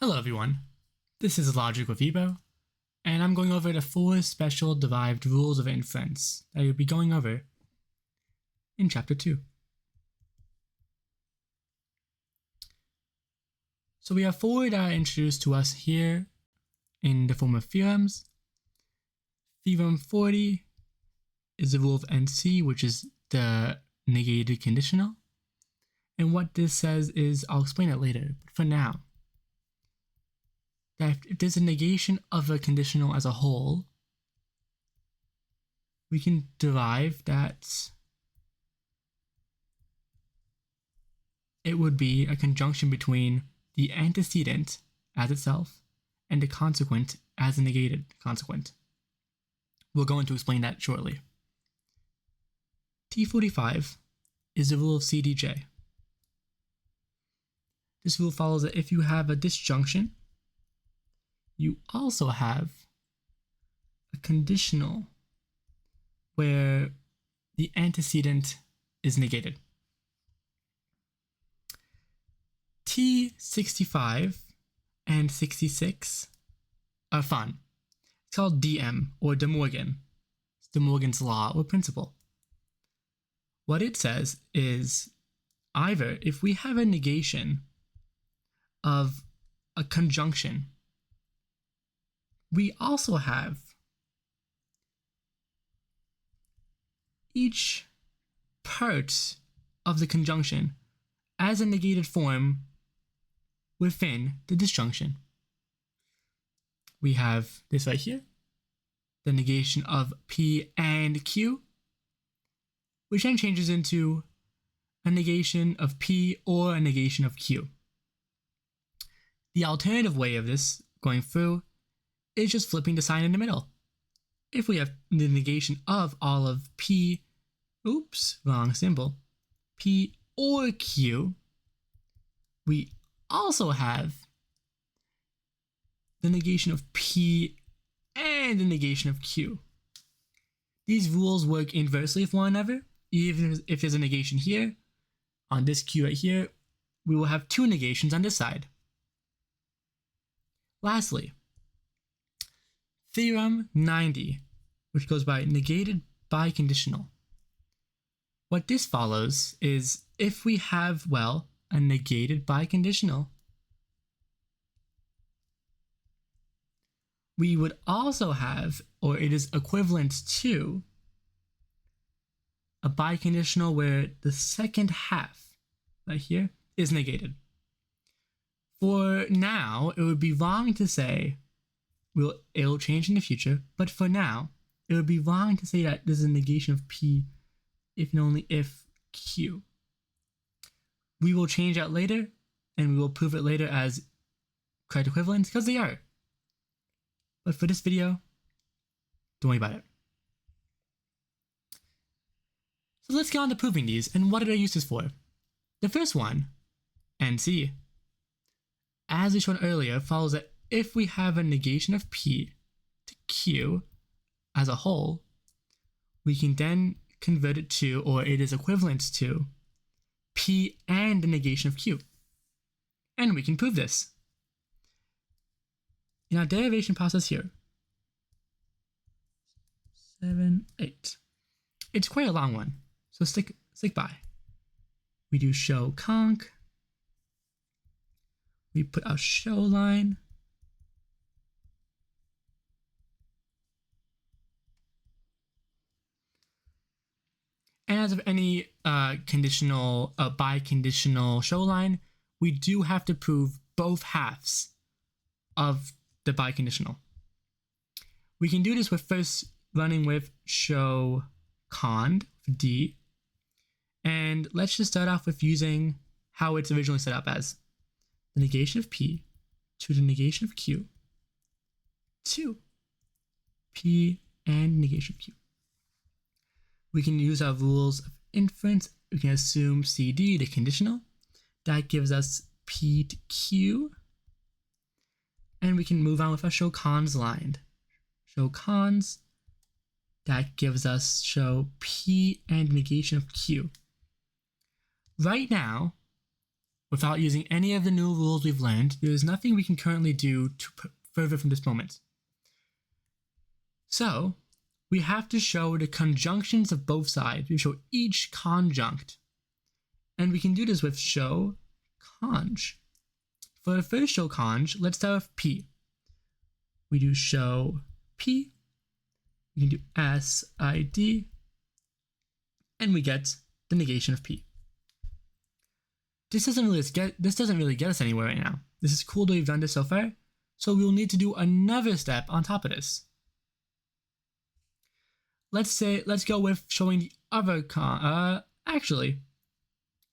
Hello everyone, this is Logic with Ebo, and I'm going over the 4 special derived rules of inference that you'll be going over in Chapter 2. So we have 4 that are introduced to us here in the form of theorems. Theorem 40 is the rule of NC, which is the negated conditional. And what this says is, I'll explain it later, but for now, that if there's a negation of a conditional as a whole, we can derive that it would be a conjunction between the antecedent as itself and the consequent as a negated consequent. We'll go into explain that shortly. T45 is the rule of CDJ. This rule follows that if you have a disjunction, you also have a conditional where the antecedent is negated. T65 and 66 are fun. It's called DM or De Morgan. It's De Morgan's law or principle. What it says is either if we have a negation of a conjunction, we also have each part of the conjunction as a negated form within the disjunction. We have this right here, the negation of P and Q, which then changes into a negation of P or a negation of Q. The alternative way of this going through is just flipping the sign in the middle. If we have the negation of all of P, wrong symbol, P or Q, we also have the negation of P and the negation of Q. These rules work inversely with one another. Even if there's a negation here, on this Q right here, we will have 2 negations on this side. Lastly, Theorem 90, which goes by negated biconditional. What this follows is if we have, a negated biconditional, we would also have, or it is equivalent to, a biconditional where the second half, right here, is negated. For now, it would be wrong to say, it'll change in the future, but for now, it would be wrong to say that there's a negation of P if and only if Q. We will change that later, and we will prove it later as correct equivalents, because they are. But for this video, don't worry about it. So let's get on to proving these, and what are their uses for? The first one, NC, as we showed earlier, follows that if we have a negation of P to Q as a whole, we can then convert it to, or it is equivalent to, P and the negation of Q. And we can prove this. In our derivation process here, 7, 8. It's quite a long one, so stick by. We do show conc. We put our show line. And as of any biconditional show line, we do have to prove both halves of the biconditional. We can do this with first running with show cond, D. And let's just start off with using how it's originally set up as the negation of P to the negation of Q to P and negation of Q. We can use our rules of inference. We can assume CD, the conditional. That gives us P to Q. And we can move on with our show cons line. Show cons. That gives us show P and negation of Q. Right now, Without using any of the new rules we've learned, there is nothing we can currently do to further from this moment. So, we have to show the conjunctions of both sides. We show each conjunct. And we can do this with show conj. For the first show conj, let's start with P. We do show P. We can do SID. And we get the negation of P. This doesn't really get us anywhere right now. This is cool that we've done this so far, so we'll need to do another step on top of this. Let's go with showing the other actually,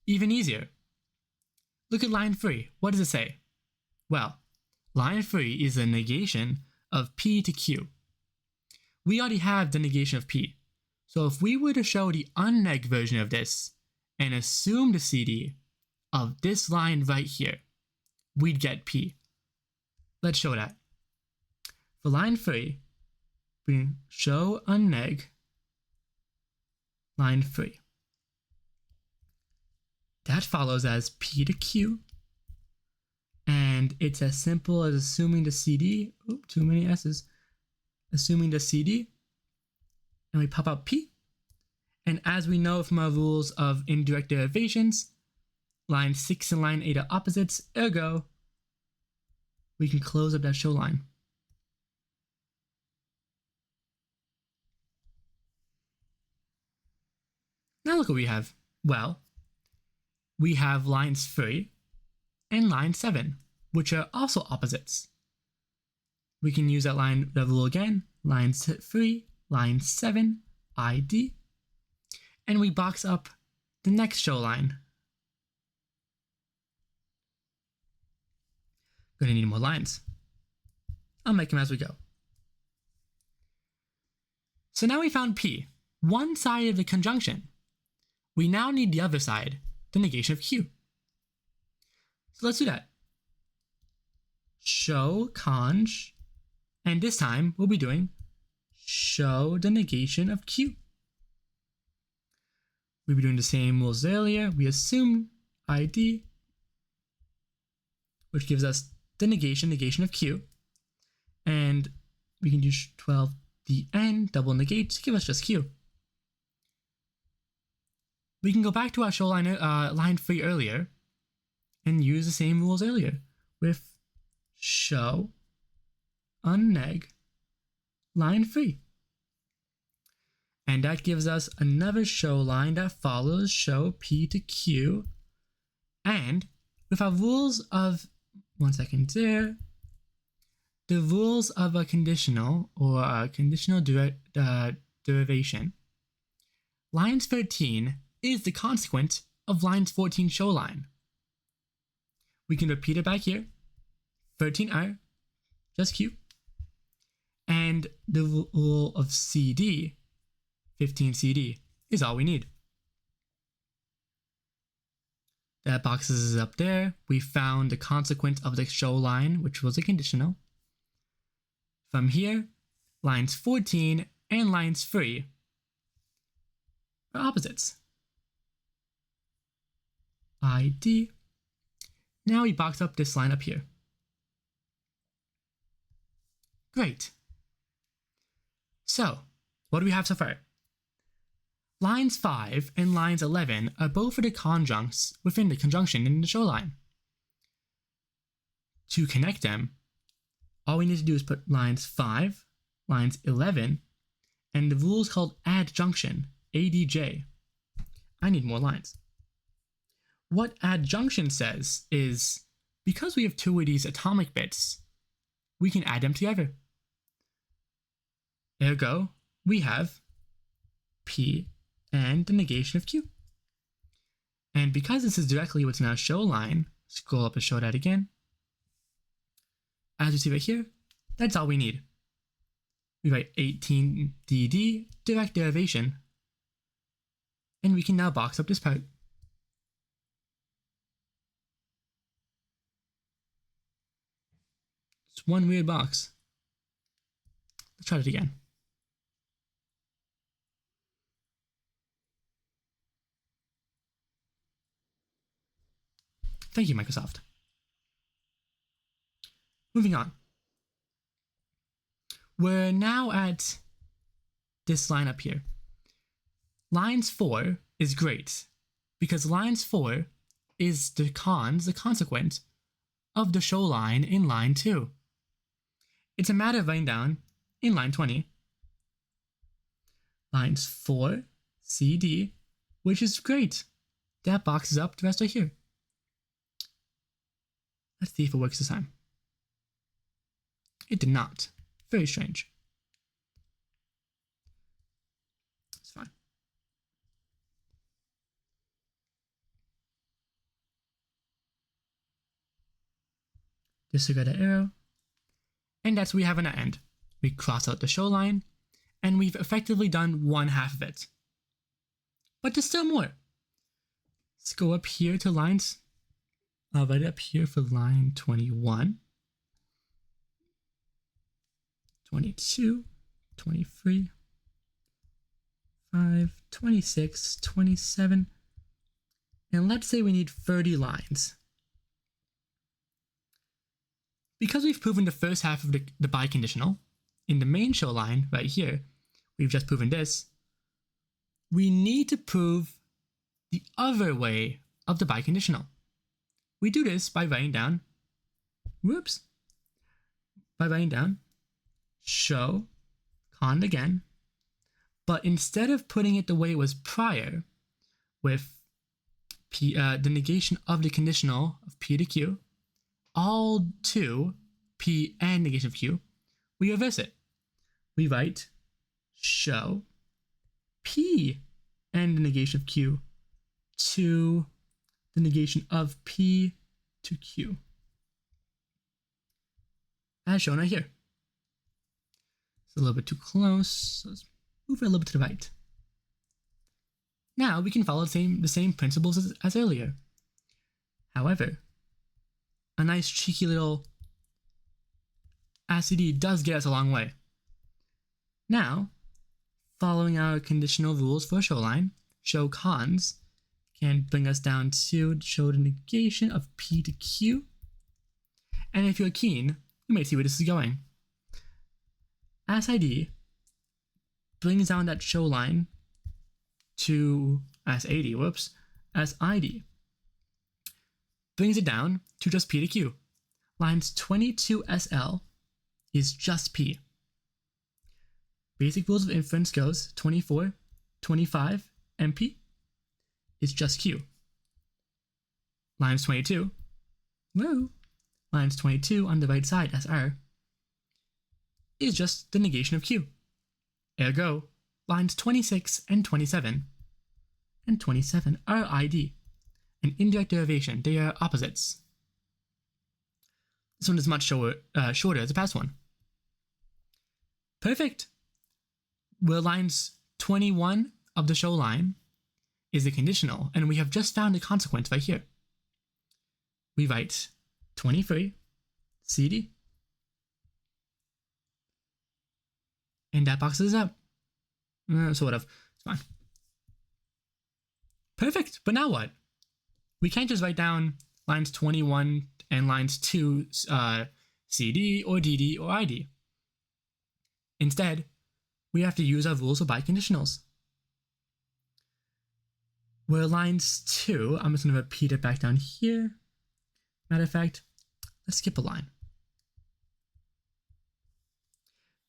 even easier. Look at line 3. What does it say? Well, line 3 is the negation of P to Q. We already have the negation of P. So if we were to show the unneg version of this and assume the CD of this line right here, we'd get P. Let's show that. For line 3, we show unneg line 3. That follows as P to Q, and it's as simple as assuming the CD, too many S's, assuming the CD, and we pop out P. And as we know from our rules of indirect derivations, line 6 and line 8 are opposites, ergo, we can close up that show line. Now look what we have. Well, we have lines 3 and line 7, which are also opposites. We can use that rule again, line 3, line 7, ID, and we box up the next show line. Gonna need more lines. I'll make them as we go. So now we found P, one side of the conjunction. We now need the other side, the negation of Q. So let's do that. Show conj, and this time we'll be doing show the negation of Q. We'll be doing the same rules as earlier. We assume ID, which gives us the negation of Q. And we can do 12dn, double negate, to give us just Q. We can go back to our show line 3 earlier and use the same rules earlier with show unneg line 3. And that gives us another show line that follows show P to Q. And with our rules of, one second there, the rules of a conditional or a conditional derivation, lines 13 is the consequent of lines 14 show line. We can repeat it back here. 13R, just Q. And the rule of CD, 15 CD, is all we need. That box is up there. We found the consequent of the show line, which was a conditional. From here, lines 14 and lines 3 are opposites. ID. Now we box up this line up here. Great. So, what do we have so far? Lines 5 and lines 11 are both of the conjuncts within the conjunction in the show line. To connect them, all we need to do is put lines 5, lines 11, and the rule is called adjunction, ADJ. I need more lines. What adjunction says is, because we have two of these atomic bits, we can add them together. Ergo, we have P and the negation of Q. And because this is directly what's in our show line, scroll up and show that again. As you see right here, that's all we need. We write 18dd, direct derivation, and we can now box up this part. It's one weird box. Let's try it again. Thank you, Microsoft. Moving on. We're now at this line up here. Lines 4 is great because lines 4 is the consequence of the show line in line 2. It's a matter of writing down in line 20, lines 4, C, D, which is great. That boxes up, the rest are here. Let's see if it works this time. It did not. Very strange. It's fine. Disregard that arrow. And that's what we have in our end. We cross out the show line, and we've effectively done one half of it. But there's still more. Let's go up here to lines. I'll write it up here for line 21, 22, 23, 5, 26, 27, and let's say we need 30 lines. Because we've proven the first half of the biconditional, in the main show line right here, we've just proven this, we need to prove the other way of the biconditional. We do this by writing down, show cond again, but instead of putting it the way it was prior, with the negation of the conditional of P to Q, all to P and negation of Q, we reverse it. We write show P and the negation of Q to the negation of P to Q, as shown right here. It's a little bit too close, so let's move it a little bit to the right. Now we can follow the same principles as earlier. However, a nice cheeky little ACD does get us a long way. Now, following our conditional rules for a show line, show cons can bring us down to show the negation of P to Q. And if you're keen, you might see where this is going. ASID brings down that show line to SAD, as ID. Brings it down to just P to Q. Lines 22 SL is just P. Basic rules of inference goes 24, 25, MP is just Q. Lines 22, lines 22 on the right side as R is just the negation of Q. Ergo, lines 26 and 27 are ID. An indirect derivation, they are opposites. This one is much shorter as the past one. Perfect. Well, lines 21 of the show line is the conditional, and we have just found a consequence right here. We write 23, CD, and that boxes up. Sort of. It's fine. Perfect. But now what? We can't just write down lines 21 and lines 2 CD or DD or ID. Instead, we have to use our rules of biconditionals. Where lines 2, I'm just going to repeat it back down here. Matter of fact, let's skip a line.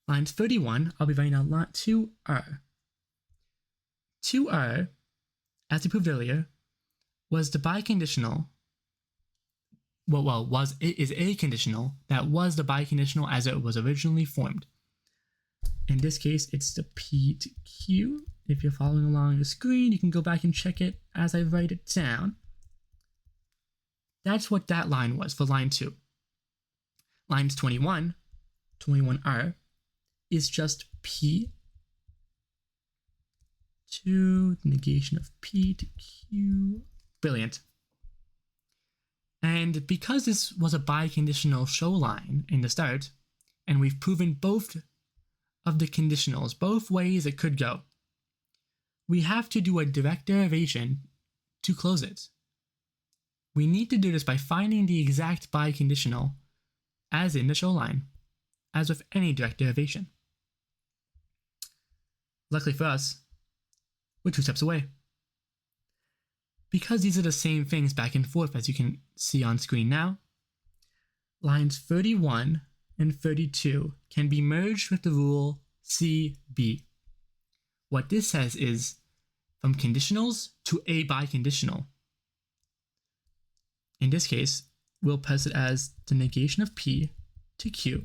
Lines 31, I'll be writing down 2R. 2R, as we proved earlier, was the biconditional, is a conditional that was the biconditional as it was originally formed. In this case, it's the P to Q. If you're following along the screen, you can go back and check it as I write it down. That's what that line was for line 2. Lines 21, 21R, is just P to the negation of P to Q. Brilliant. And because this was a biconditional show line in the start, and we've proven both of the conditionals, both ways it could go, we have to do a direct derivation to close it. we need to do this by finding the exact biconditional as in the show line, as with any direct derivation. Luckily for us, we're 2 steps away. Because these are the same things back and forth as you can see on screen now, lines 31 and 32 can be merged with the rule CB. What this says is from conditionals to a biconditional. In this case, we'll pass it as the negation of P to Q.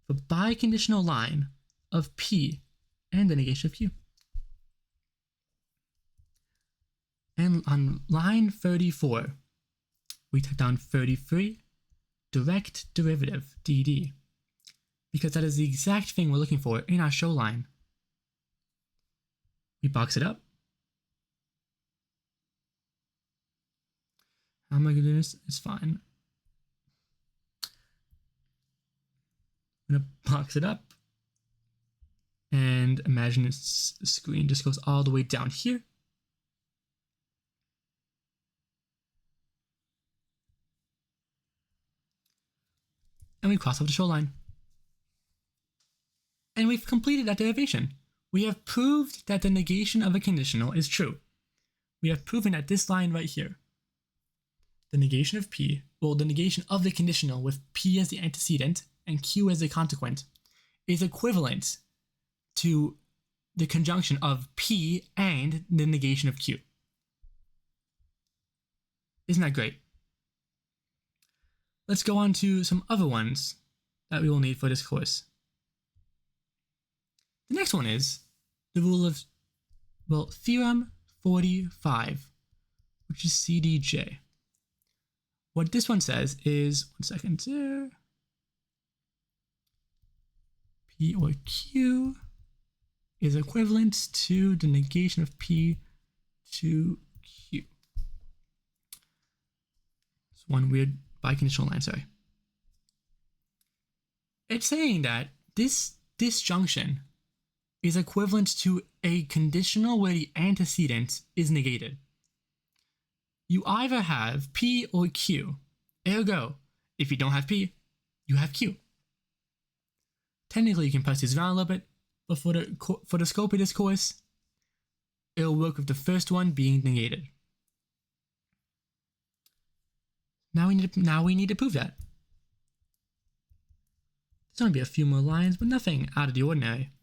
The biconditional line of P and the negation of Q. And on line 34, we type down 33, direct derivative, DD, because that is the exact thing we're looking for in our show line. We box it up. How am I going to do this? It's fine. I'm going to box it up. And imagine the screen just goes all the way down here. And we cross off the show line. And we've completed that derivation. We have proved that the negation of a conditional is true. We have proven that this line right here, the negation of P, well, the negation of the conditional with P as the antecedent and Q as the consequent, is equivalent to the conjunction of P and the negation of Q. Isn't that great? Let's go on to some other ones that we will need for this course. The next one is the rule of, well, theorem 45, which is CDJ. What this one says is, one second there, P or Q is equivalent to the negation of P to Q. It's one weird biconditional line, sorry. It's saying that this disjunction is equivalent to a conditional where the antecedent is negated. You either have P or Q. Ergo, if you don't have P, you have Q. Technically, you can pass this around a little bit, but for the scope of this course, it'll work with the first one being negated. Now we need to prove that. There's going to be a few more lines, but nothing out of the ordinary.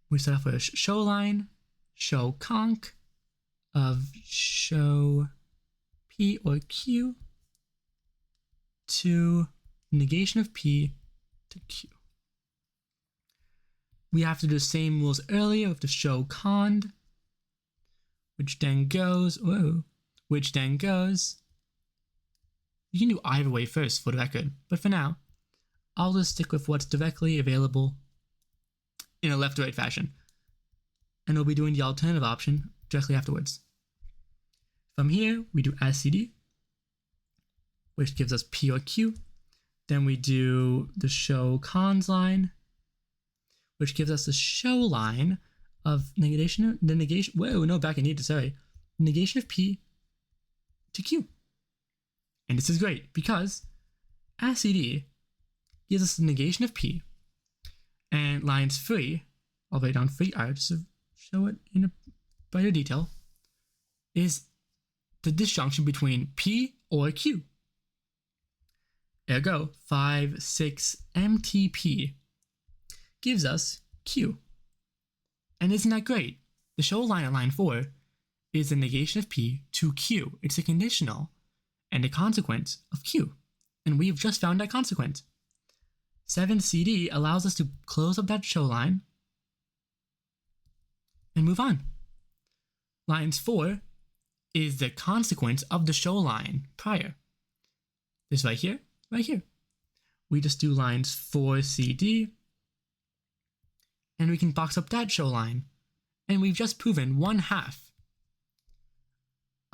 We start off with a show line, show conc of show P or Q to negation of P to Q. We have to do the same rules earlier with the show cond, which then goes, you can do either way first for the record, but for now, I'll just stick with what's directly available in a left to right fashion, and we'll be doing the alternative option directly afterwards. From here, we do as CD, which gives us P or Q. Then we do the show cons line, which gives us the show line of negation of P to Q. And this is great because as CD gives us the negation of P, and lines 3, all the way down 3R, just to show it in a brighter detail, is the disjunction between P or Q. Ergo, 5, 6, MTP gives us Q. And isn't that great? The show line at line 4 is the negation of P to Q. It's a conditional and a consequence of Q. And we've just found that consequence. 7CD allows us to close up that show line and move on. Lines 4 is the consequence of the show line prior. This right here. We just do lines 4CD, and we can box up that show line, and we've just proven 1/2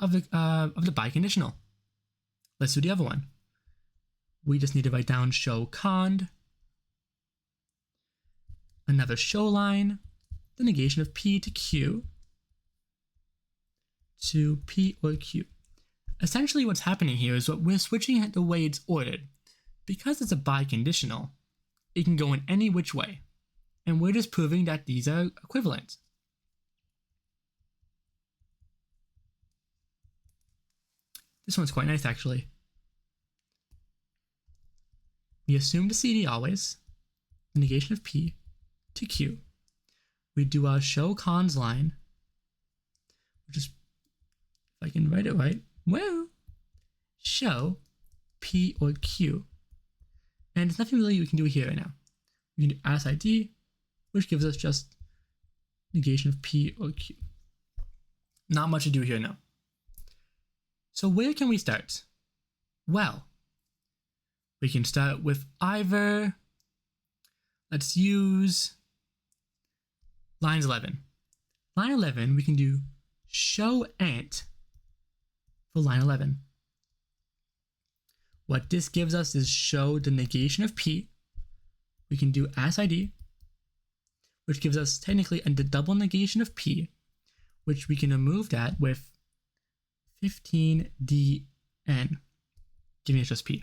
of the biconditional. Let's do the other one. We just need to write down show cond, another show line, the negation of P to Q, to P or Q. Essentially what's happening here is what we're switching the way it's ordered. Because it's a biconditional, it can go in any which way. And we're just proving that these are equivalent. This one's quite nice actually. We assume the CD always, the negation of P to Q. We do our show cons line, which is, if I can write it right, well, show P or Q. And there's nothing really we can do here right now. We can do as ID, which gives us just negation of P or Q. Not much to do here now. So where can we start? Well, we can start with either, let's use lines 11. Line 11, we can do show ant for line 11. What this gives us is show the negation of P. We can do as ID, which gives us technically the double negation of P, which we can remove that with 15dn, giving us just P.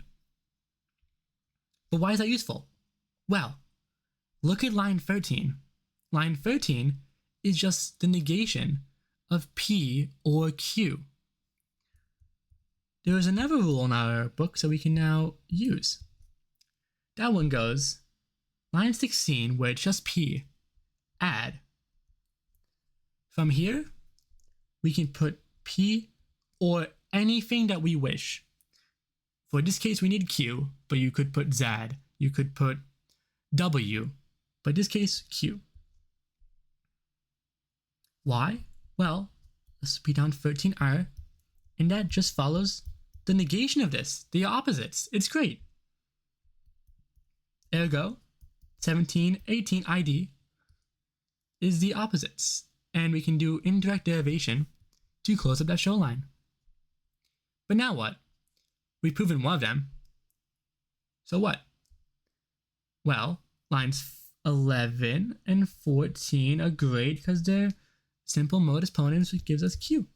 But why is that useful? Well, look at line 13. Line 13 is just the negation of P or Q. There is another rule in our book that we can now use. That one goes, line 16, where it's just P, add. From here, we can put P or anything that we wish. For this case, we need Q, but you could put Z, you could put W, but in this case, Q. Why? Well, let's read down 13R, and that just follows the negation of this, the opposites. It's great. Ergo, 17, 18 ID is the opposites, and we can do indirect derivation to close up that show line. But now what? We've proven one of them. So what? Well, lines 11 and 14 are great because they're simple mode exponents, which gives us Q.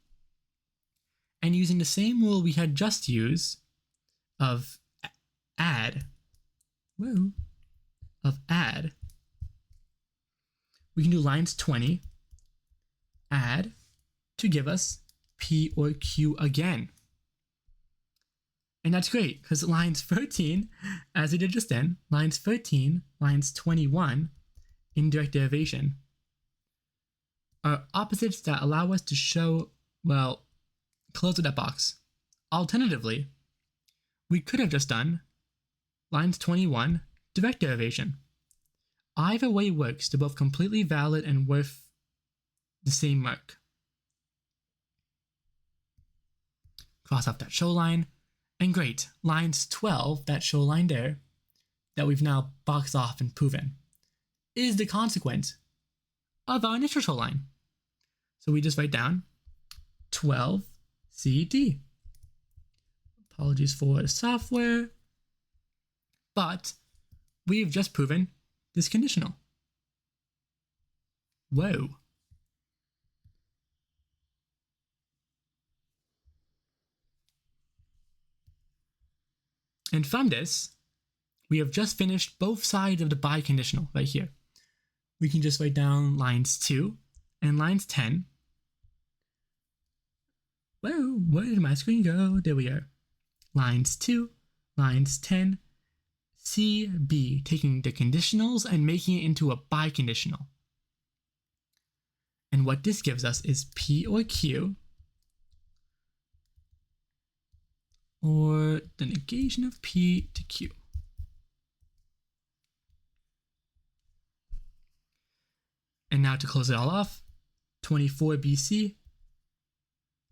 And using the same rule we had just used of add, we can do lines 20, add, to give us P or Q again. And that's great, because lines 13, as we did just then, lines 13, lines 21, indirect derivation, are opposites that allow us to show, well, close that box. Alternatively, we could have just done lines 21, direct derivation. Either way works, they're both completely valid and worth the same mark. Cross off that show line, and great, lines 12, that show line there, that we've now boxed off and proven, is the consequence of our initial show line. So we just write down 12 CD. Apologies for the software, but we've just proven this conditional. Whoa. And from this, we have just finished both sides of the biconditional right here. We can just write down lines 2 and lines 10. Whoa, where did my screen go? There we are. Lines 2, lines 10, C, B, taking the conditionals and making it into a biconditional. And what this gives us is P or Q, or the negation of P to Q. And now to close it all off, 24 BC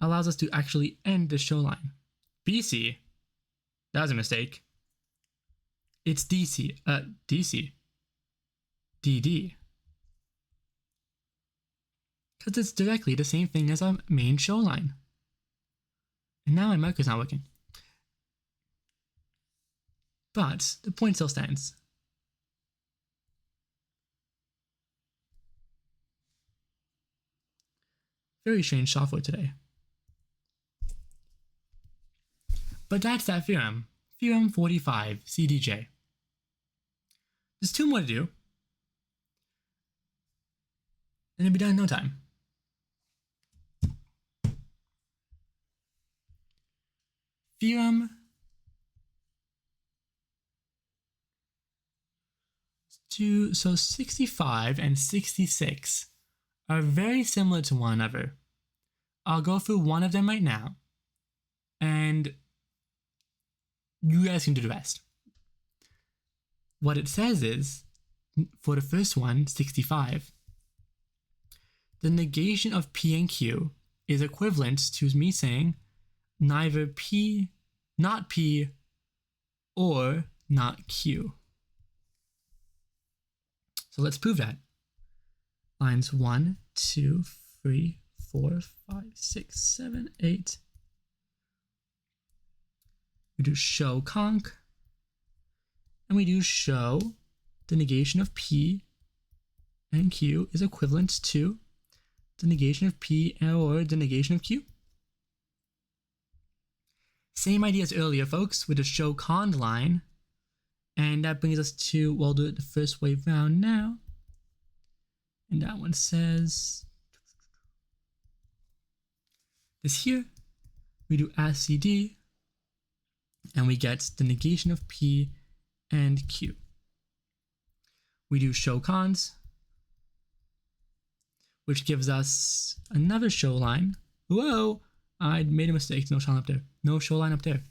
allows us to actually end the show line. BC, that was a mistake. It's DC, DD. Because it's directly the same thing as our main show line. And now my marker's not working. But the point still stands. Very strange software today. But that's that theorem. Theorem 45, CDJ. There's 2 more to do, and it'll be done in no time. Theorem 2, so 65 and 66 are very similar to one another. I'll go through one of them right now, and you guys can do the rest. What it says is, for the first one, 65, the negation of P and Q is equivalent to me saying neither P, not P, or not Q. So let's prove that. Lines 1, 2, 3, 4, 5, 6, 7, 8. We do show conc, and we do show the negation of P and Q is equivalent to the negation of P or the negation of Q. Same idea as earlier, folks, with the show con line. And that brings us to, we'll do it the first way round now. And that one says this here. We do as CD, and we get the negation of P and Q. We do show cons, which gives us another show line. Whoa, I made a mistake. No show line up there. No show line up there.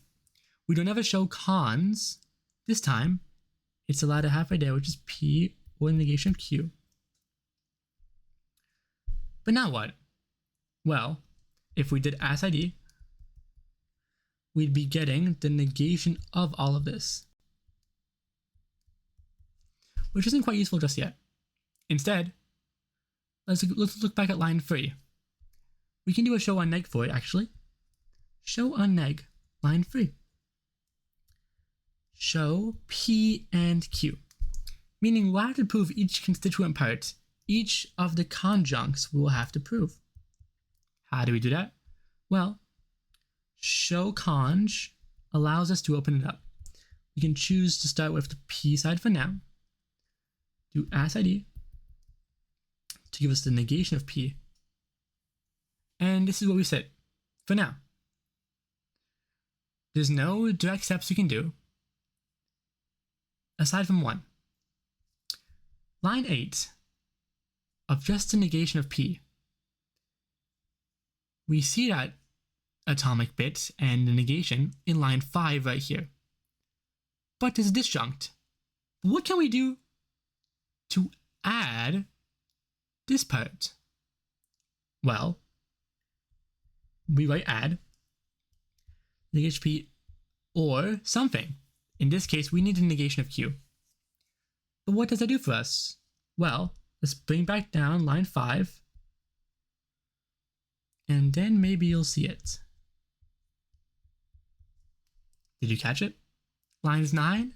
We do another show cons. This time, it's the latter half right there, which is P or the negation of Q. But now what? Well, if we did as ID, we'd be getting the negation of all of this, which isn't quite useful just yet. Instead, let's look back at line 3. We can do a show on neg for it, actually. Show on neg, line 3. Show P and Q, meaning we'll have to prove each constituent part, each of the conjuncts we will have to prove. How do we do that? Well, show conj allows us to open it up. We can choose to start with the P side for now, do as ID to give us the negation of P, and this is what we said for now. There's no direct steps you can do aside from one. Line 8 of just the negation of P. We see that atomic bit and the negation in line 5 right here. But there's a disjunct. What can we do to add this part? Well, we write add negation of P or something. In this case, we need a negation of Q. But what does that do for us? Well, let's bring back down line 5, and then maybe you'll see it. Did you catch it? Lines 9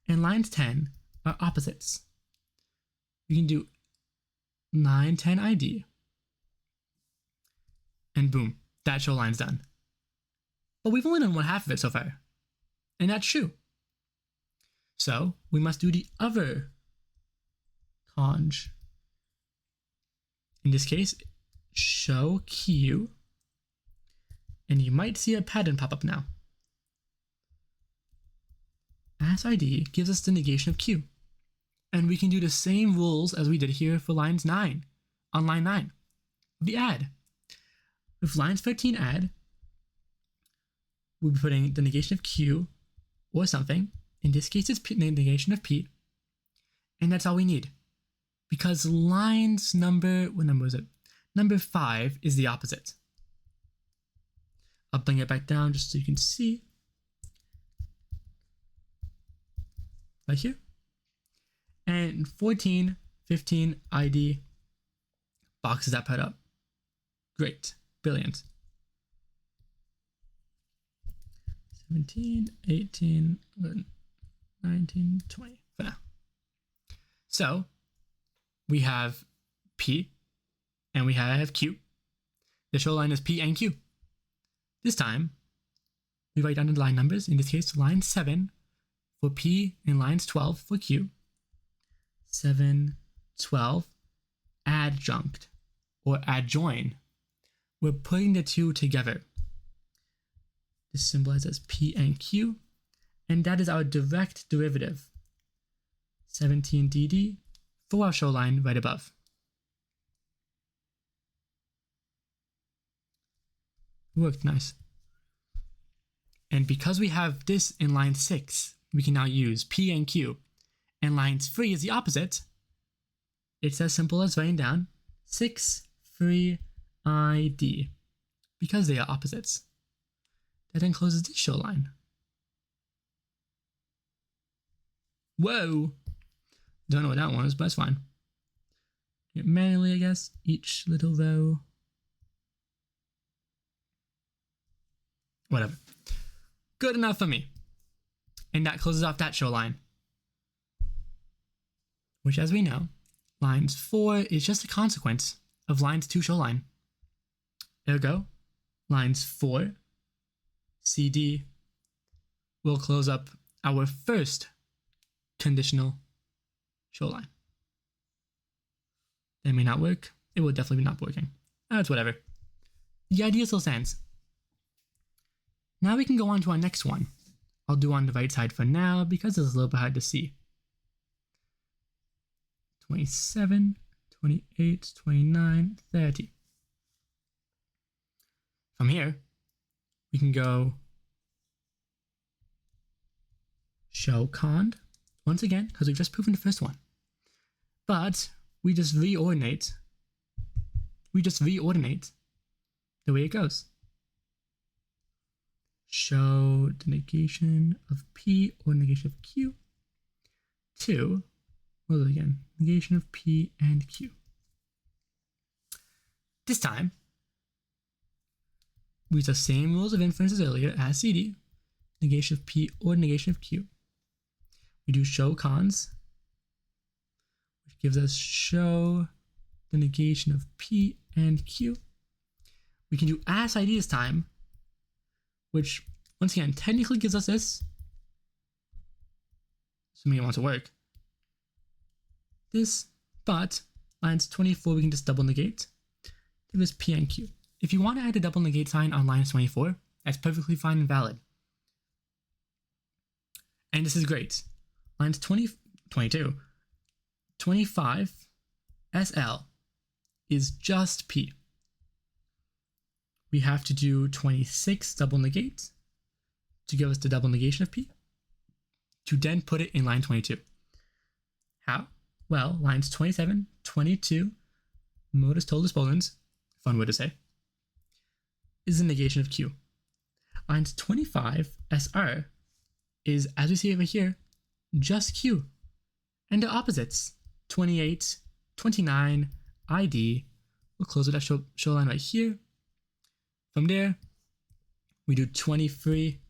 and lines 10 are opposites. We can do 9, 10 ID, and boom, that show line's done. But we've only done one half of it so far, and that's true. So we must do the other conj. In this case, show Q, and you might see a pattern pop up now. As ID gives us the negation of Q, and we can do the same rules as we did here for lines 9, on line 9, the add. With lines 13 add, we'll be putting the negation of Q or something. In this case, it's the negation of P, and that's all we need. Because lines number, what number is it? Number 5 is the opposite. I'll bring it back down just so you can see. Right here. And 14, 15 ID boxes that part up. Great. Brilliant. 17, 18, 19, 20 for now. So we have P and we have Q. The show line is P and Q. This time, we write down the line numbers. In this case, line 7 for P and lines 12 for Q. 7, 12, adjunct or adjoin. We're putting the two together. This symbolizes P and Q, and that is our direct derivative, 17dd, for our show line right above. Worked nice. And because we have this in line 6, we can now use P and Q. And line 3 is the opposite. It's as simple as writing down 6, 3, ID, because they are opposites. That then closes this show line. Whoa! Don't know what that one is, but it's fine. Do it manually, I guess. Each little row. Whatever. Good enough for me. And that closes off that show line. Which, as we know, lines 4 is just a consequence of lines 2 show line. Ergo, lines 4, CD, will close up our first conditional show line. That may not work. It will definitely be not working. That's whatever. The idea still stands. Now we can go on to our next one. I'll do on the right side for now because it's a little bit hard to see. 27, 28, 29, 30. From here, we can go show cond once again, because we've just proven the first one. But we just reordinate the way it goes. Show the negation of P or negation of Q to, what was it again? Negation of P and Q. This time, we use the same rules of inference as earlier as CD, negation of P or negation of Q. We do show cons, which gives us show the negation of P and Q. We can do ask ID this time, which once again technically gives us this, assuming it wants to work, this, but lines 24 we can just double negate, give us P and Q. If you want to add a double negate sign on lines 24, that's perfectly fine and valid. And this is great. Lines 22, 25, SL is just P. We have to do 26 double negate to give us the double negation of P, to then put it in line 22. How? Well, lines 27, 22, modus tollus ponens, fun word to say, is the negation of Q. Lines 25, SR, is, as we see over here, just Q. And the opposites, 28, 29, ID, we'll close with that show line right here. From there, we do 23,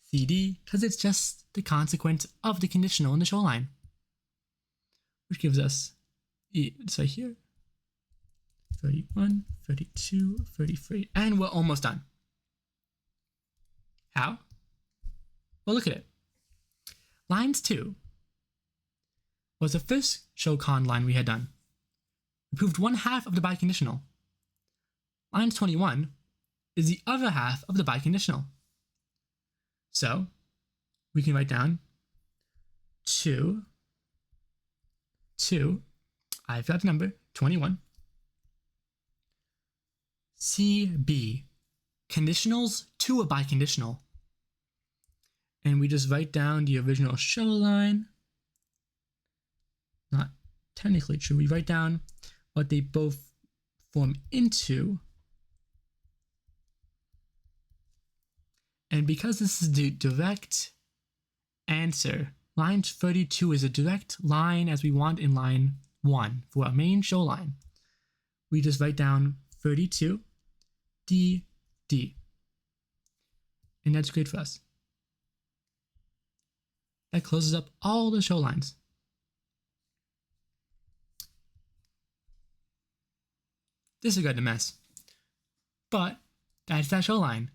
CD, because it's just the consequence of the conditional in the show line, which gives us, it's right here, 31, 32, 33, and we're almost done. How? Well, look at it. Lines 2 was the first show con line we had done. We proved one half of the biconditional. Lines 21 is the other half of the biconditional. So we can write down 2, I forgot the number, 21, CB, conditionals to a biconditional. And we just write down the original show line. Not technically true. We write down what they both form into. And because this is the direct answer, line 32 is a direct line as we want in line 1 for our main show line. We just write down 32, D, D. And that's great for us. That closes up all the show lines. Disregard the mess. But that's that show line.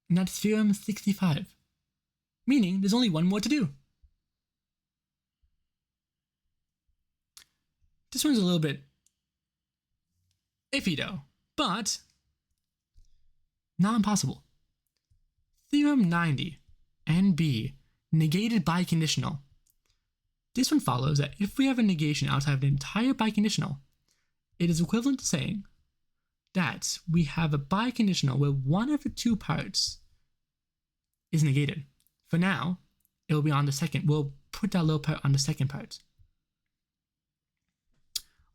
And that's theorem 65. Meaning there's only one more to do. This one's a little bit iffy though, but not impossible. Theorem 90, NB, negated biconditional. This one follows that if we have a negation outside of the entire biconditional, it is equivalent to saying that we have a biconditional where one of the two parts is negated. For now, it will be on the second. We'll put that little part on the second part.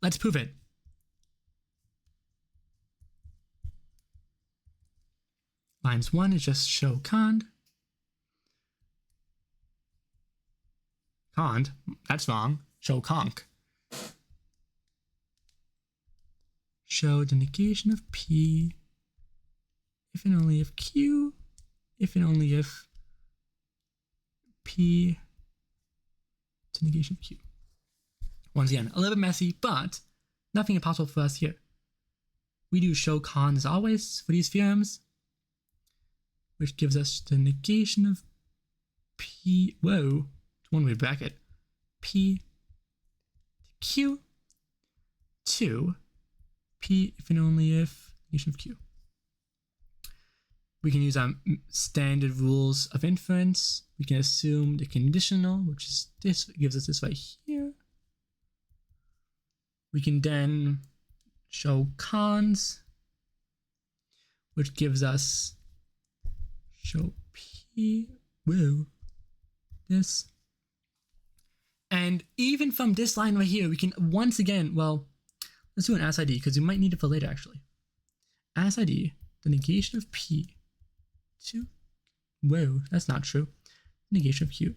Let's prove it. Lines 1 is just show cond. Cond? That's wrong. Show conc. Show the negation of P if and only if Q, if and only if P to negation of Q. Once again, a little bit messy, but nothing impossible for us here. We do show cond as always for these theorems, which gives us the negation of P, whoa, one-way bracket, P to Q to P if and only if negation of Q. We can use our standard rules of inference. We can assume the conditional, which is this, gives us this right here. We can then show cons, which gives us show P, whoa, this. And even from this line right here, we can once again, well, let's do an as ID because we might need it for later actually. As ID, the negation of P to, whoa, that's not true, negation of Q.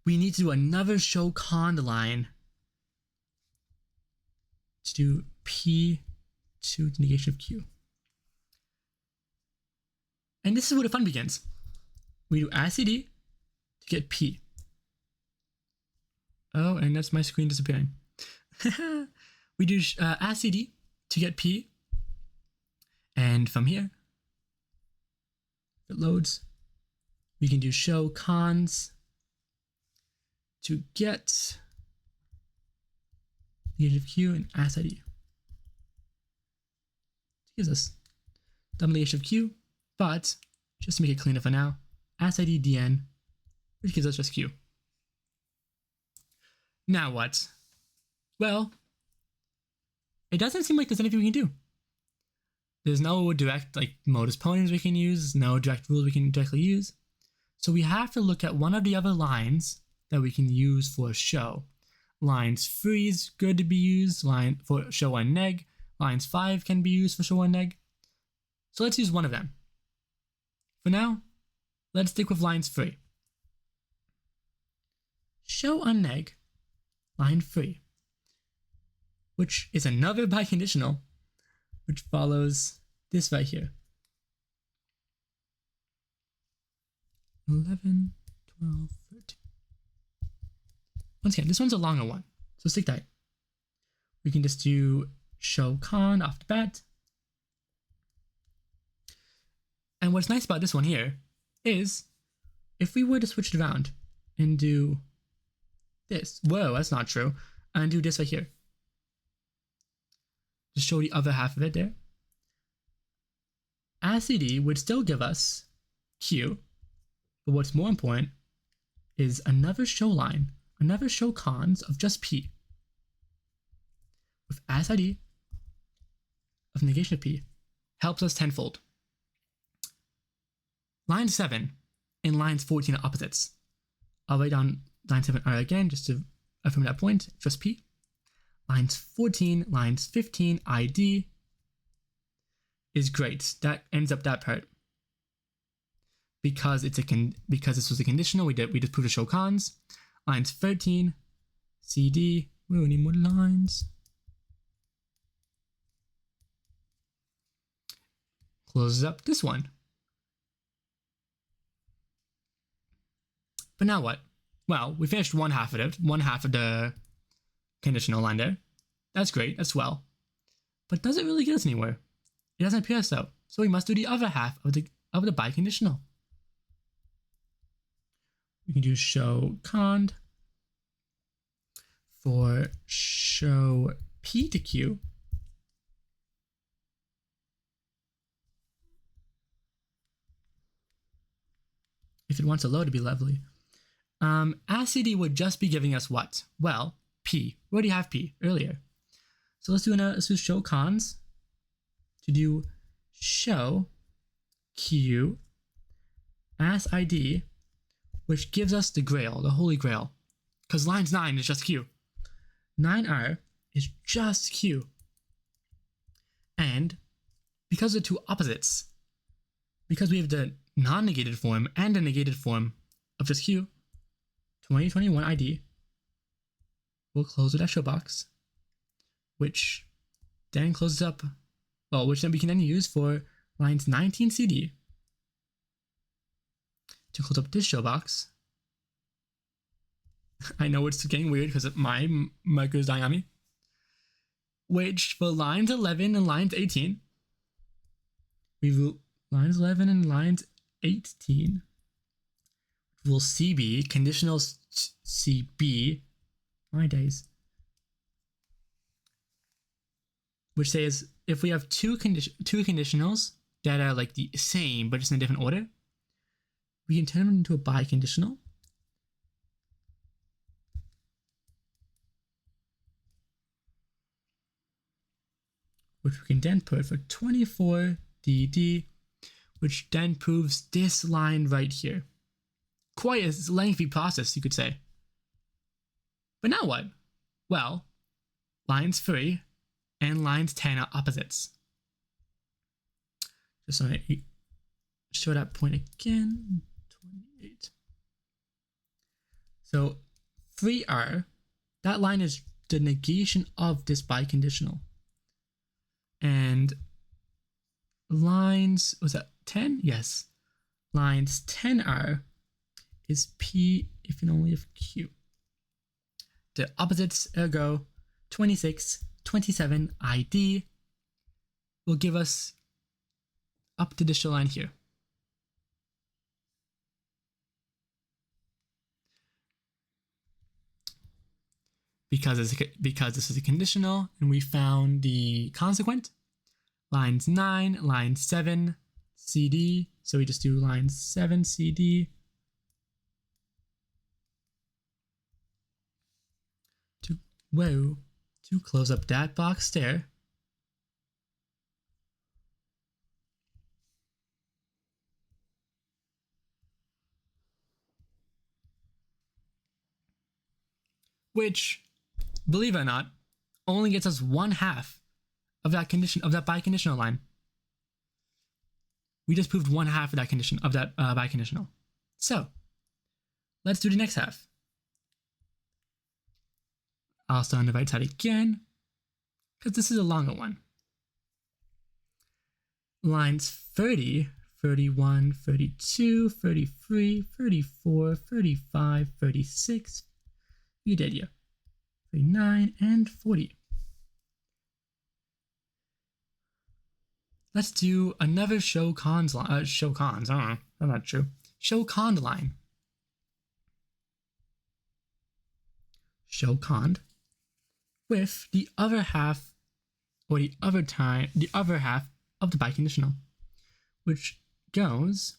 We need to do another show cond line to do P to the negation of Q. And this is where the fun begins. We do as CD to get P. Oh, and that's my screen disappearing. We do as CD to get P. And from here, if it loads, we can do show cons to get negation of Q and as ID. It gives us double negation of Q, but just to make it cleaner for now, as ID dn, which gives us just Q. Now what? Well, it doesn't seem like there's anything we can do. There's no direct modus ponens we can use, no direct rule we can directly use. So we have to look at one of the other lines that we can use for show. Lines 3 is good to be used for show one neg. Lines 5 can be used for show one neg. So let's use one of them. For now, let's stick with lines 3. Show a neg, line 3, which is another biconditional, which follows this right here. 11, 12, 13. Once again, this one's a longer one, so stick tight. We can just do show con off the bat. And what's nice about this one here is if we were to switch it around and do this, whoa, that's not true, and do this right here. Just show the other half of it there. As CD would still give us Q, but what's more important is another show line, another show cons of just P. With as ID of negation of P helps us tenfold. Line 7 and lines 14 are opposites. I'll write down line 7 R again just to affirm that point, just P. Lines 14, lines 15, ID is great. That ends up that part. Because because this was a conditional, we just proved to show cons. Lines 13, CD, we need more lines. Closes up this one. But now what? Well, we finished one half of it, one half of the conditional line there. That's great, that's well. But does it really get us anywhere? It doesn't appear so. So we must do the other half of the of the biconditional. We can do show cond for show P to Q. If it wants a load to be lovely. As CD would just be giving us what? Well, P. We already have P earlier. So let's do show cons to do show Q as ID, which gives us the grail, the holy grail. Because lines 9 is just Q. 9R is just Q. And because of the two opposites, because we have the non-negated form and the negated form of just Q, 2021 ID will close with that show box, which then closes up, well, which then we can then use for lines 19 CD to close up this show box. I know it's getting weird because my marker is dying on me. Which for lines 11 and lines 18, we will lines 11 and lines 18 will CB, conditional CB, my days, which says if we have two conditionals that are like the same but just in a different order, we can turn them into a biconditional. Which we can then put for 24 DD, which then proves this line right here. Quite a lengthy process, you could say. But now what? Well, lines 3 and lines 10 are opposites. Just want to show that point again. 28. So 3R, that line is the negation of this biconditional. And lines, was that 10? Yes. Lines 10R is P if and only if Q. The opposites, ergo 26, 27 ID will give us up to this show line here. Because this is a conditional and we found the consequent, lines 9, line 7, CD. So we just do line 7, CD. To close up that box there. Which, believe it or not, only gets us 1/2 of that condition of that biconditional line. We just proved 1/2 of that condition of that biconditional. So let's do the next half. I'll start on the right side again, because this is a longer one. Lines 30, 31, 32, 33, 34, 35, 36, you did ya, 39, and 40. Let's do another show cons line. Show cons, I don't know, that's not true. Show cond line. Show cond with the other half, or the other half of the biconditional, which goes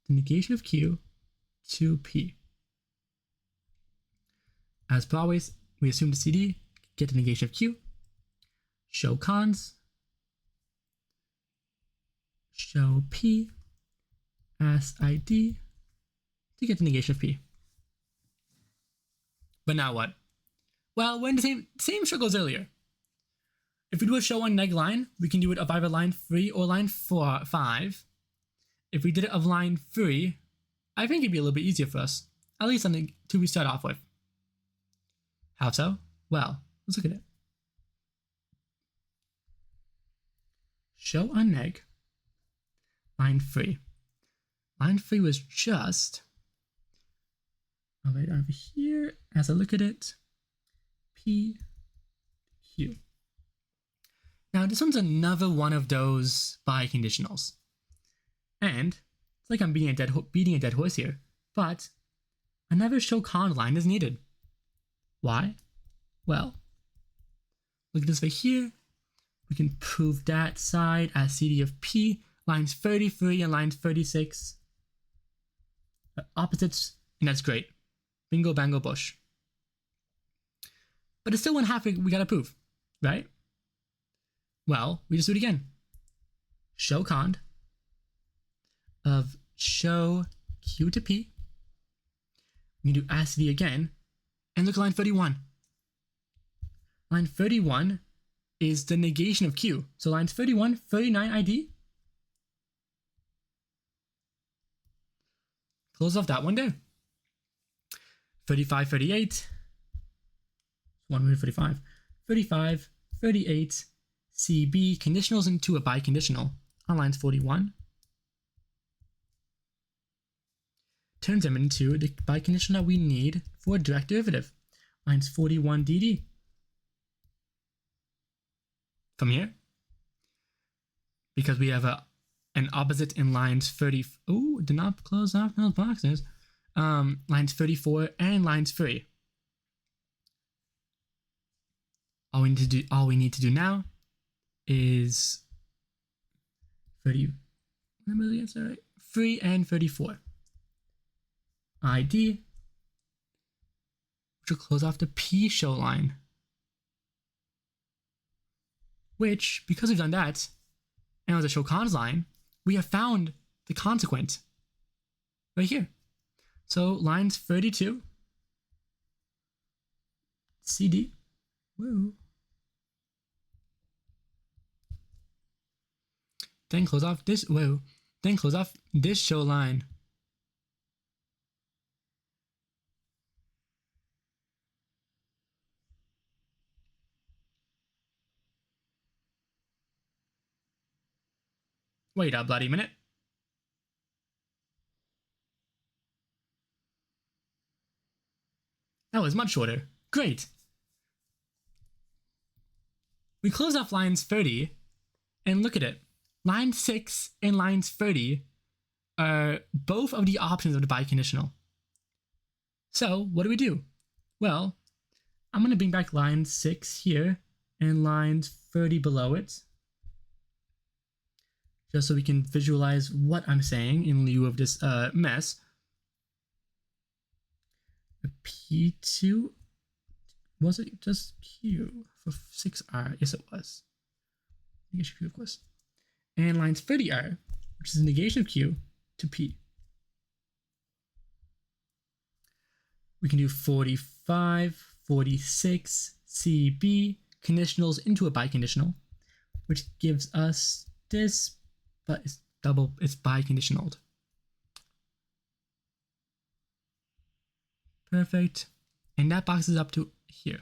the negation of Q to P. As per always, we assume the CD, get the negation of Q, show cons, show P as ID to get the negation of P. But now what? Well, we're in the same struggle as earlier. If we do a show on neg line, we can do it of either line 3 or line 5. If we did it of line 3, I think it'd be a little bit easier for us. At least on the two we start off with. How so? Well, let's look at it. Show on neg, line 3. Line 3 was just, right over here, as I look at it, P, Q. Now this one's another one of those biconditionals. And It's like I'm beating a dead horse here, but another show cond line is needed. Why? Well, look at this right here. We can prove that side as CD of P. Lines 33 and lines 36 are opposites, and that's great. Bingo, bango, bush. But it's still one half we gotta prove, right? Well, we just do it again. Show cond of show Q to P. We can do as CD again, and look at line 31. Line 31 is the negation of Q. So lines 31, 39 ID. Close off that one there. 35, 38. 145. 35, 38. CB conditionals into a biconditional on lines 41. Turns them into the biconditional that we need for a direct derivative. Lines 41 DD. From here, because we have an opposite in lines 30. Oh, did not close off those boxes. Lines 34 and lines 3. All we need to do now is 30. Sorry, 3 and 34. ID, which will close off the P show line. Which, because we've done that, and with the show cons line, we have found the consequent right here. So lines 32, CD, woo. Then close off this, whoa. Then close off this show line. Wait a bloody minute. That was much shorter. Great. We close off lines 30 and look at it. Line 6 and lines 30 are both of the options of the biconditional. So what do? Well, I'm going to bring back line 6 here and lines 30 below it, just so we can visualize what I'm saying in lieu of this mess. P2, was it just Q for 6R? Yes, it was. Negation of Q, of course. And lines 30R, which is the negation of Q to P. We can do 45, 46, CB, conditionals into a biconditional, which gives us this, but it's biconditionaled. Perfect. And that boxes up to here.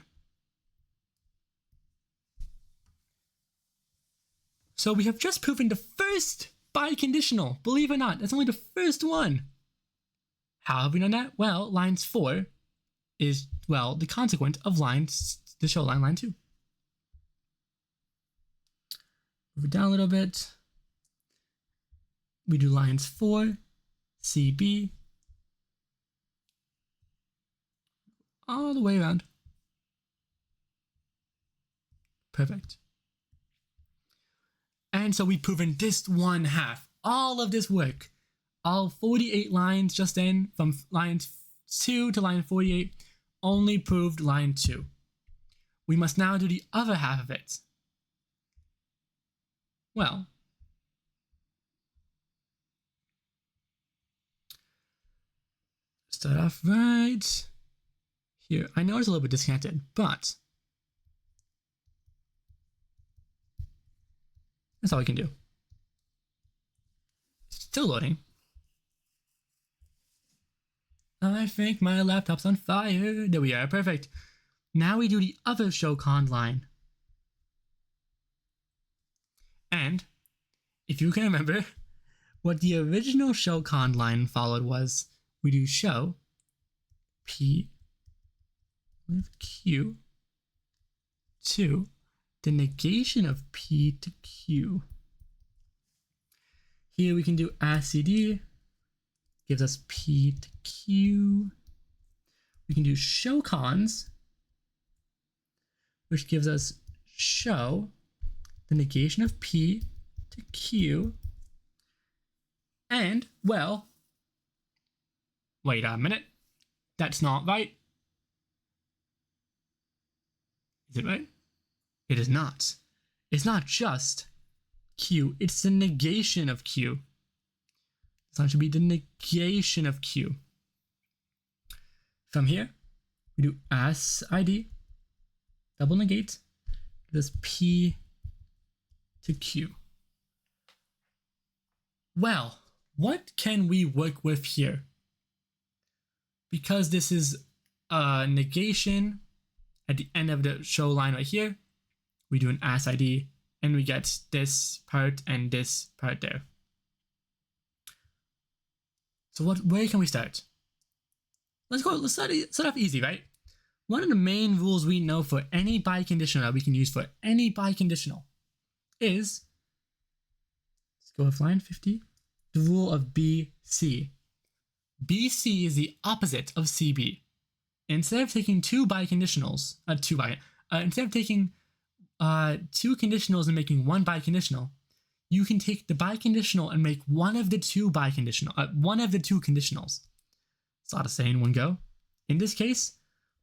So we have just proven the first biconditional. Believe it or not, that's only the first one. How have we done that? Well, lines 4 is, well, the consequent of the show line 2. Move it down a little bit. We do lines 4, CB, all the way around. Perfect. And so we've proven this one half. All of this work, all 48 lines just in, from line 2 to line 48, only proved line 2. We must now do the other half of it. Well, start off right here. I know it's a little bit disconnected, but that's all we can do. Still loading. I think my laptop's on fire. There we are, perfect. Now we do the other show cond line. And if you can remember, what the original show cond line followed was, we do show P with Q to the negation of P to Q. Here we can do as CD, gives us P to Q. We can do show cons, which gives us show the negation of P to Q. And, well, wait a minute. That's not right. Is it right? It is not. It's not just Q. It's the negation of Q. This line should be the negation of Q. From here, we do as ID, double negate, gives us P to Q. Well, what can we work with here? Because this is a negation at the end of the show line right here, we do an as ID and we get this part and this part there. So where can we start? Let's start off easy, right? One of the main rules we know for any biconditional that we can use for any biconditional is, let's go with line 50, the rule of BC. BC is the opposite of CB. Instead of taking two biconditionals, instead of taking two conditionals and making one biconditional, you can take the biconditional and make one of the two conditionals. It's a lot to say in one go. In this case,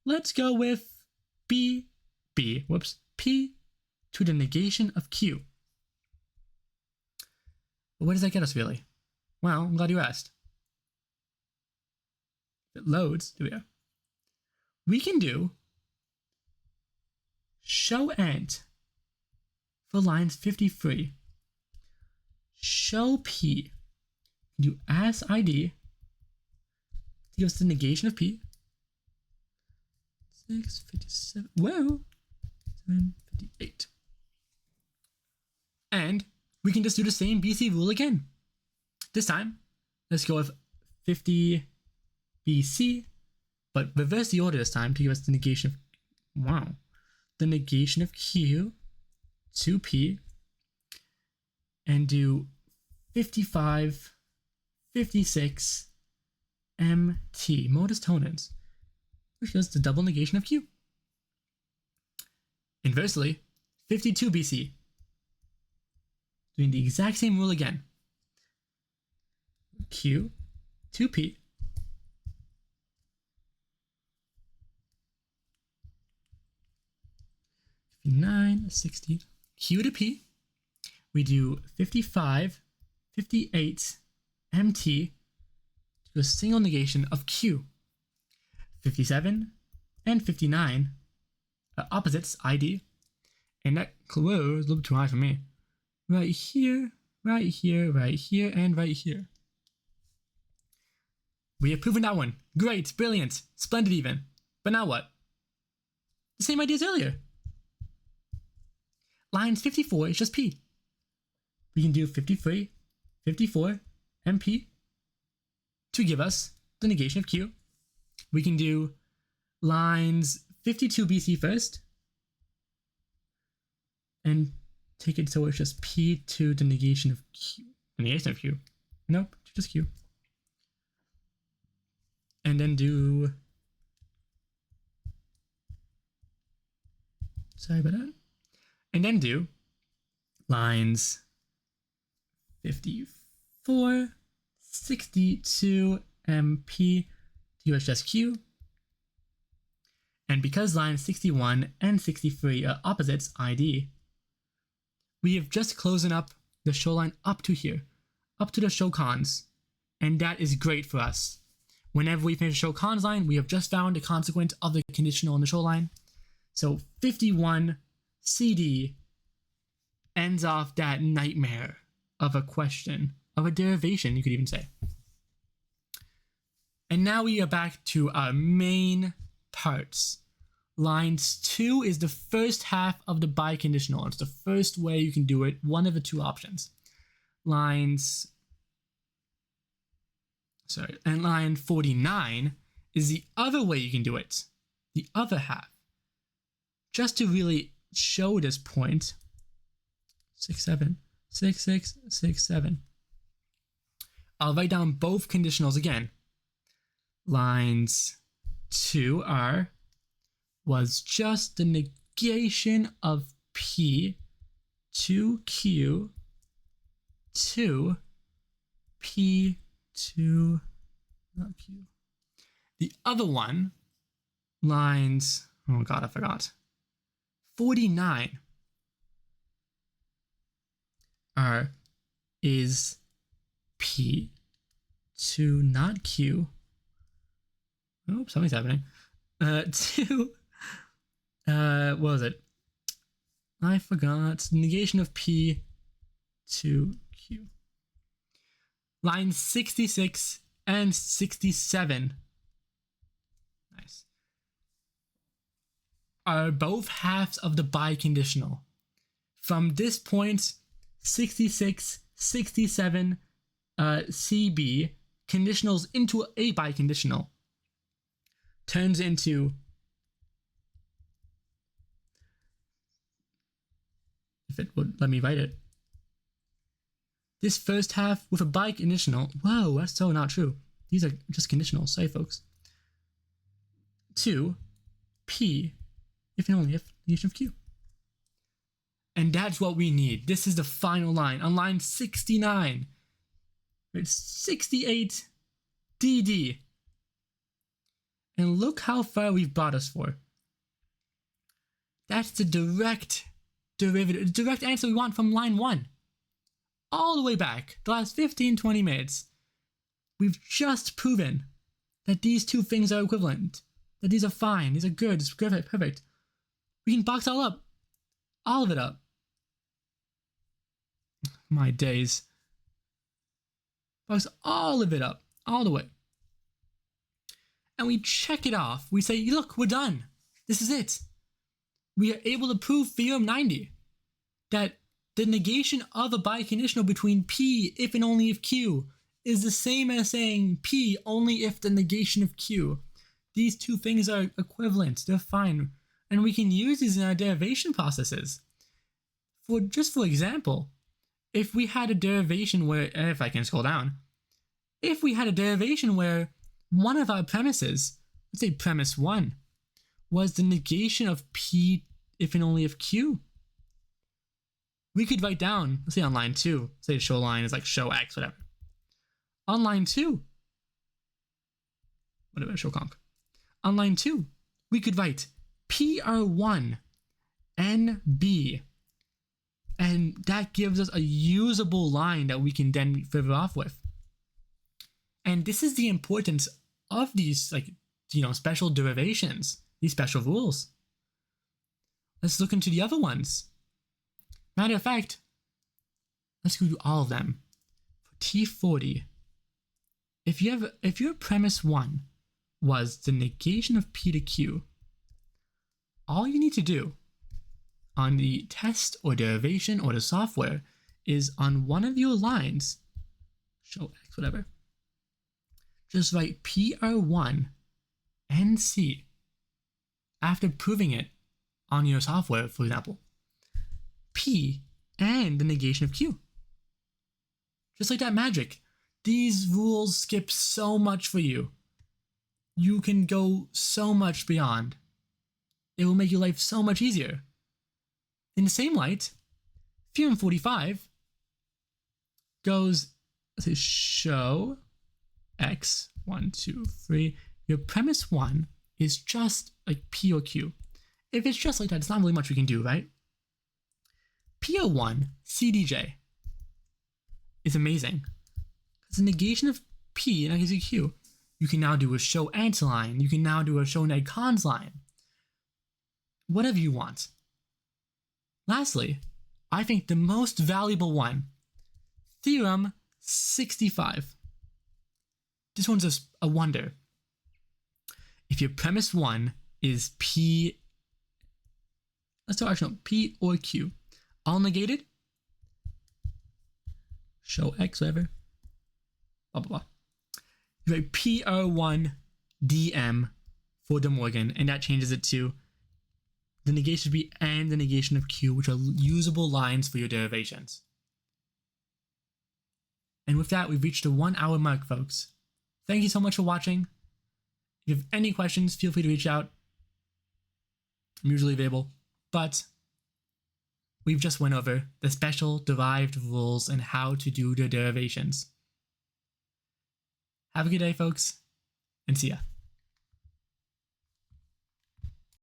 let's go with P to the negation of Q. But what does that get us, really? Well, I'm glad you asked. If it loads, there we go. We can do show end for lines 53. Show P. Do as ID to give us the negation of P. 657. Whoa. 758. And we can just do the same BC rule again. This time, let's go with 50 BC, but reverse the order this time to give us the negation of, the negation of Q to P, and do 55, 56, MT, modus tonens, which gives the double negation of Q. Inversely, 52 BC, doing the exact same rule again. Q to P, $59, $60, Q to P, we do 55, 58, MT to a single negation of Q. 57 and 59 are opposites, ID, and that close a little bit too high for me. Right here, right here, right here, and right here. We have proven that one. Great, brilliant, splendid even. But now what? The same idea as earlier. Lines 54 is just P. We can do 53, 54, and P to give us the negation of Q. We can do lines 52 BC first and take it so it's just P to the negation of Q. The negation of Q. Nope, just Q. And then do, sorry about that. And then do lines 54, 62, MP to give us just Q. And because lines 61 and 63 are opposites, ID, we have just closing up the show line up to here, up to the show cons, and that is great for us. Whenever we finish a show cons line, we have just found the consequent of the conditional in the show line. So 51 CD ends off that nightmare of a question, of a derivation, you could even say. And now we are back to our main parts. Lines 2 is the first half of the biconditional. It's the first way you can do it, one of the two options. And line 49 is the other way you can do it, the other half. Just to really show this point, 6, 7, 6, 6, 6, 7. I'll write down both conditionals again. Lines 2 was just the negation of P to Q to P to not Q. The other one, lines, oh god, I forgot. 49 is P to not Q. Oh, something's happening. To what was it? I forgot. Negation of P to Q. Lines 66 and 67. Nice. Are both halves of the biconditional. From this point, 66, 67, CB conditionals into a biconditional turns into, if it would let me write it, this first half with a biconditional. Whoa, that's so not true. These are just conditionals. Sorry, folks. To P, if and only if, negation of Q. And that's what we need. This is the final line. On line 69, it's 68 DD. And look how far we've brought us for. That's the direct derivative, the direct answer we want from line 1. All the way back, the last 15-20 minutes. We've just proven that these two things are equivalent. That these are fine, these are good, it's perfect. We can box all up. All of it up. My days. Box all of it up. All the way. And we check it off. We say, look, we're done. This is it. We are able to prove theorem 90. That the negation of a biconditional between P if and only if Q is the same as saying P only if the negation of Q. These two things are equivalent. They're fine. And we can use these in our derivation processes. For example, if we had a derivation where, if I can scroll down, if we had a derivation where one of our premises, let's say premise 1, was the negation of P if and only if Q, we could write down, let's say on line 2, say the show line is like show X, whatever. On line 2, whatever, show conc. On line 2, we could write PR1 NB. And that gives us a usable line that we can then further off with. And this is the importance of these, special derivations, these special rules. Let's look into the other ones. Matter of fact, let's go through all of them. For T40, if your premise 1 was the negation of P to Q, all you need to do on the test or derivation or the software is on one of your lines, show X, whatever, just write PR1 NC after proving it on your software, for example. P and the negation of Q. Just like that magic. These rules skip so much for you. You can go so much beyond. It will make your life so much easier. In the same light, theorem 45 goes, let's say, show X, 1, 2, 3. Your premise 1 is just like P or Q. If it's just like that, it's not really much we can do, right? P01 CDJ is amazing. Because the negation of P and gives you Q. You can now do a show ant line. You can now do a show neg cons line. Whatever you want. Lastly, I think the most valuable one, theorem 65. This one's just a wonder. If your premise 1 is P, let's do actually no, P or Q, all negated, show X, whatever, blah, blah, blah. You write PR1 DM for De Morgan, and that changes it to the negation of P and the negation of Q, which are usable lines for your derivations. And with that, we've reached the 1 hour mark, folks. Thank you so much for watching. If you have any questions, feel free to reach out. I'm usually available. But we've just went over the special derived rules and how to do the derivations. Have a good day, folks, and see ya.